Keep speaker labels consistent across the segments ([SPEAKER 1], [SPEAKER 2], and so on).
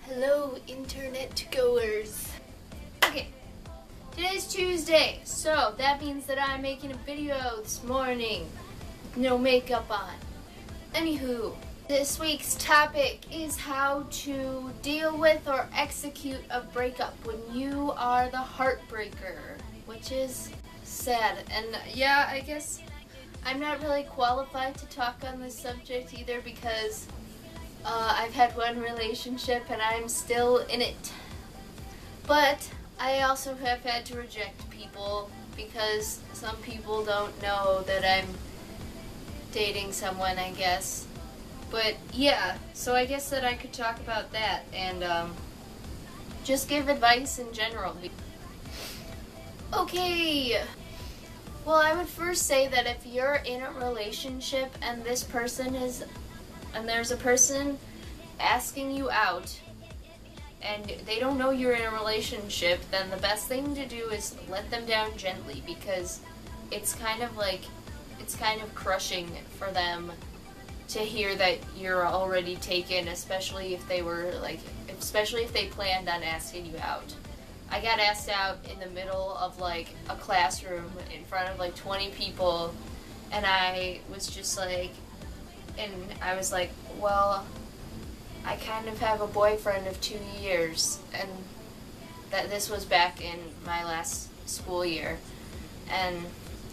[SPEAKER 1] Hello, internet goers. Okay, today's Tuesday, so that means that I'm making a video this morning with no makeup on. Anywho, this week's topic is how to deal with or execute a breakup when you are the heartbreaker, which is sad. And yeah, I guess I'm not really qualified to talk on this subject either because I've had one relationship and I'm still in it. But I also have had to reject people because some people don't know that I'm dating someone, I guess. But yeah, so I guess that I could talk about that and just give advice in general. Okay. Well, I would first say that if you're in a relationship and there's a person asking you out and they don't know you're in a relationship, then the best thing to do is let them down gently, because it's kind of crushing for them to hear that you're already taken, especially if they planned on asking you out. I got asked out in the middle of a classroom in front of 20 people, and I was like, well, I kind of have a boyfriend of 2 years, and that this was back in my last school year, and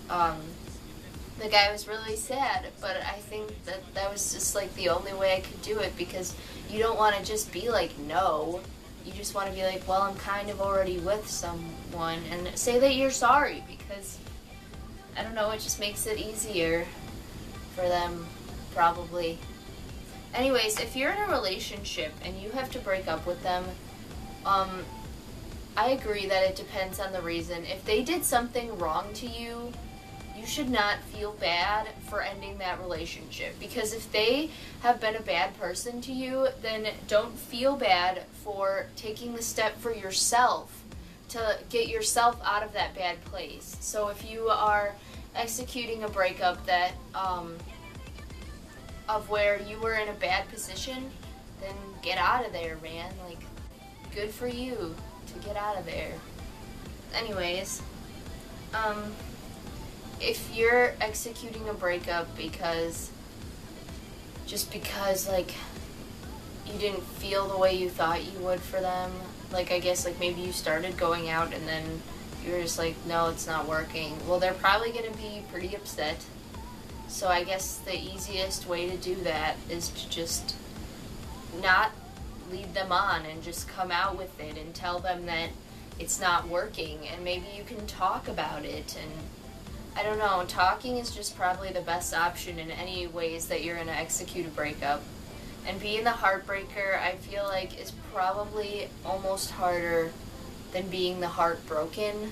[SPEAKER 1] the guy was really sad, but I think that was just the only way I could do it, because you don't want to just be like, no. You just want to be like, well, I'm kind of already with someone, and say that you're sorry, because I don't know, it just makes it easier for them, probably. Anyways, if you're in a relationship and you have to break up with them, I agree that it depends on the reason. If they did something wrong to you, you should not feel bad for ending that relationship, because if they have been a bad person to you, then don't feel bad for taking the step for yourself to get yourself out of that bad place. So if you are executing a breakup that of where you were in a bad position, then get out of there, man. Good for you to get out of there. Anyways, if you're executing a breakup because you didn't feel the way you thought you would for them, I guess maybe you started going out and then you're just no, it's not working, well, they're probably going to be pretty upset. So I guess the easiest way to do that is to just not lead them on and just come out with it and tell them that it's not working, and maybe you can talk about it. And I don't know, talking is just probably the best option in any ways that you're going to execute a breakup. And being the heartbreaker, I feel is probably almost harder than being the heartbroken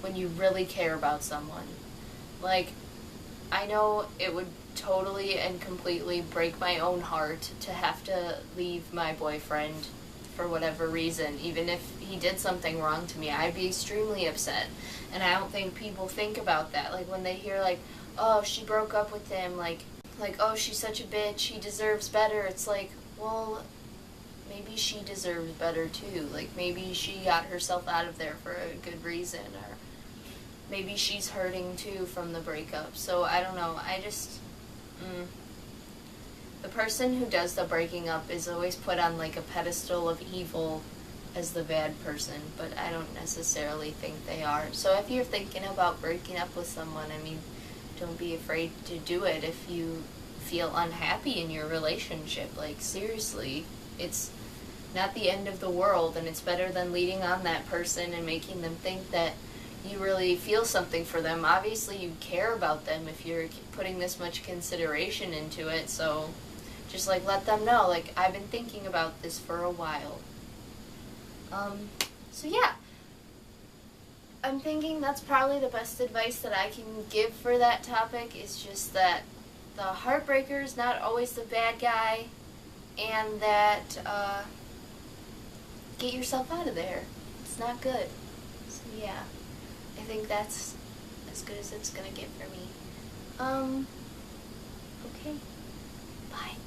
[SPEAKER 1] when you really care about someone. I know it would totally and completely break my own heart to have to leave my boyfriend for whatever reason. Even if he did something wrong to me, I'd be extremely upset. And I don't think people think about that. When they hear oh, she broke up with him, oh, she's such a bitch, he deserves better. It's well, maybe she deserves better too. Maybe she got herself out of there for a good reason, or maybe she's hurting too from the breakup. So I don't know. The person who does the breaking up is always put on a pedestal of evil as the bad person, but I don't necessarily think they are. So if you're thinking about breaking up with someone, don't be afraid to do it if you feel unhappy in your relationship. Seriously, it's not the end of the world, and it's better than leading on that person and making them think that you really feel something for them. Obviously you care about them if you're putting this much consideration into it, so just let them know, I've been thinking about this for a while. So yeah, I'm thinking that's probably the best advice that I can give for that topic, is just that the heartbreaker is not always the bad guy, and that get yourself out of there. It's not good. So yeah, I think that's as good as it's gonna get for me. Okay, bye.